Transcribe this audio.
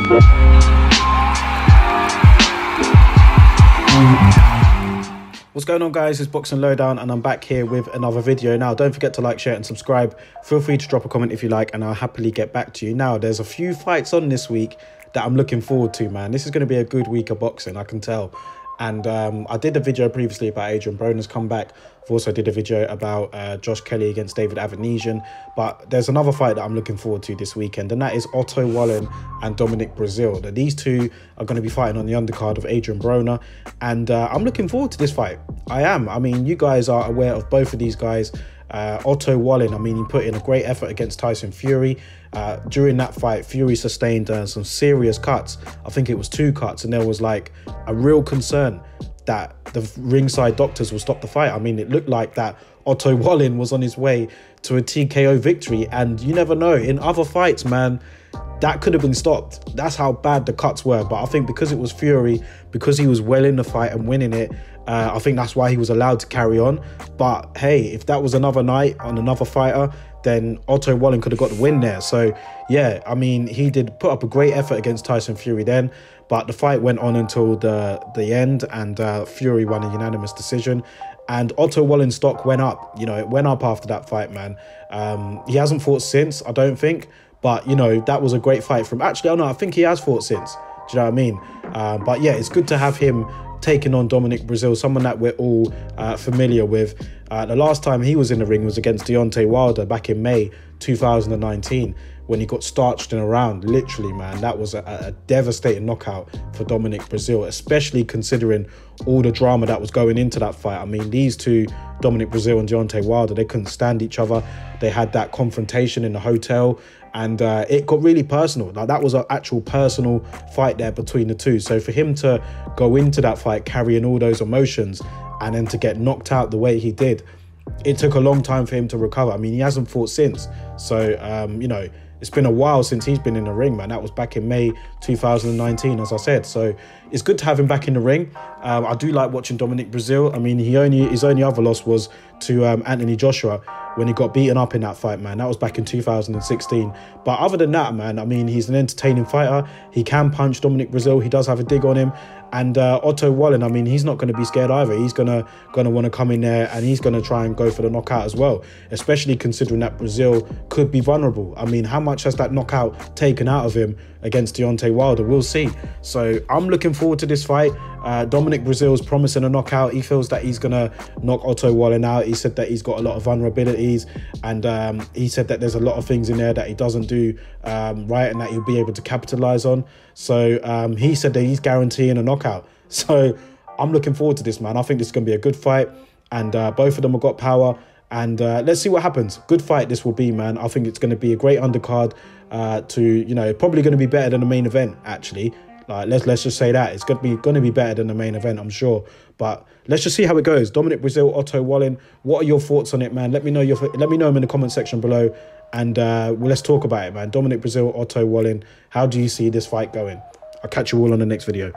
What's going on, guys? It's Boxing Lowdown and I'm back here with another video. Now, don't forget to like, share and subscribe. Feel free to drop a comment if you like and I'll happily get back to you. Now, there's a few fights on this week that I'm looking forward to, man. This is going to be a good week of boxing, I can tell. And I did a video previously about Adrian Broner's comeback. I've also did a video about Josh Kelly against David Avanesian. But there's another fight that I'm looking forward to this weekend, and that is Otto Wallin and Dominic Breazeale. Now, these two are going to be fighting on the undercard of Adrian Broner. And I'm looking forward to this fight. I am. I mean, you guys are aware of both of these guys. Otto Wallin, I mean, he put in a great effort against Tyson Fury. During that fight, Fury sustained some serious cuts. I think it was 2 cuts, and there was like a real concern that the ringside doctors will stop the fight. I mean, it looked like that Otto Wallin was on his way to a TKO victory, and you never know. In other fights, man, that could have been stopped. That's how bad the cuts were. But I think because it was Fury, because he was well in the fight and winning it, I think that's why he was allowed to carry on. But hey, if that was another night on another fighter, then Otto Wallin could have got the win there. So yeah, I mean, he did put up a great effort against Tyson Fury then, but the fight went on until the end, and Fury won a unanimous decision. And Otto Wallin's stock went up. You know, it went up after that fight, man. He hasn't fought since, I don't think. But, you know, that was a great fight from... Actually, I don't know, I think he has fought since. Do you know what I mean? But yeah, it's good to have him taking on Dominic Breazeale, someone that we're all familiar with. The last time he was in the ring was against Deontay Wilder back in May 2019, when he got starched in a round. Literally, man, that was a devastating knockout for Dominic Breazeale, especially considering all the drama that was going into that fight. I mean, these two, Dominic Breazeale and Deontay Wilder, they couldn't stand each other. They had that confrontation in the hotel, and it got really personal. Like, that was an actual personal fight there between the two. So for him to go into that fight carrying all those emotions and then to get knocked out the way he did, it took a long time for him to recover. I mean, he hasn't fought since. So, you know, it's been a while since he's been in the ring, man. That was back in May 2019, as I said. So it's good to have him back in the ring. I do like watching Dominic Breazeale. I mean, his only other loss was to Anthony Joshua when he got beaten up in that fight, man. That was back in 2016. But other than that, man, I mean, he's an entertaining fighter. He can punch, Dominic Breazeale. He does have a dig on him. And Otto Wallin, I mean, he's not going to be scared either. He's gonna want to come in there and he's going to try and go for the knockout as well, especially considering that Breazeale could be vulnerable. I mean, how much has that knockout taken out of him against Deontay Wilder? We'll see. So I'm looking forward to this fight. Dominic Breazeale's promising a knockout. He feels that he's going to knock Otto Wallin out. He said that he's got a lot of vulnerabilities, and he said that there's a lot of things in there that he doesn't do right and that he'll be able to capitalize on. So he said that he's guaranteeing a knockout. So I'm looking forward to this, man. I think this is going to be a good fight, and both of them have got power. And let's see what happens. Good fight this will be, man. I think it's going to be a great undercard to, you know, probably going to be better than the main event, actually. Like, let's just say that. It's going to be better than the main event, I'm sure. But let's just see how it goes. Dominic Breazeale, Otto Wallin. What are your thoughts on it, man? Let me know them in the comment section below. And well, let's talk about it, man. Dominic Breazeale, Otto Wallin. How do you see this fight going? I'll catch you all on the next video.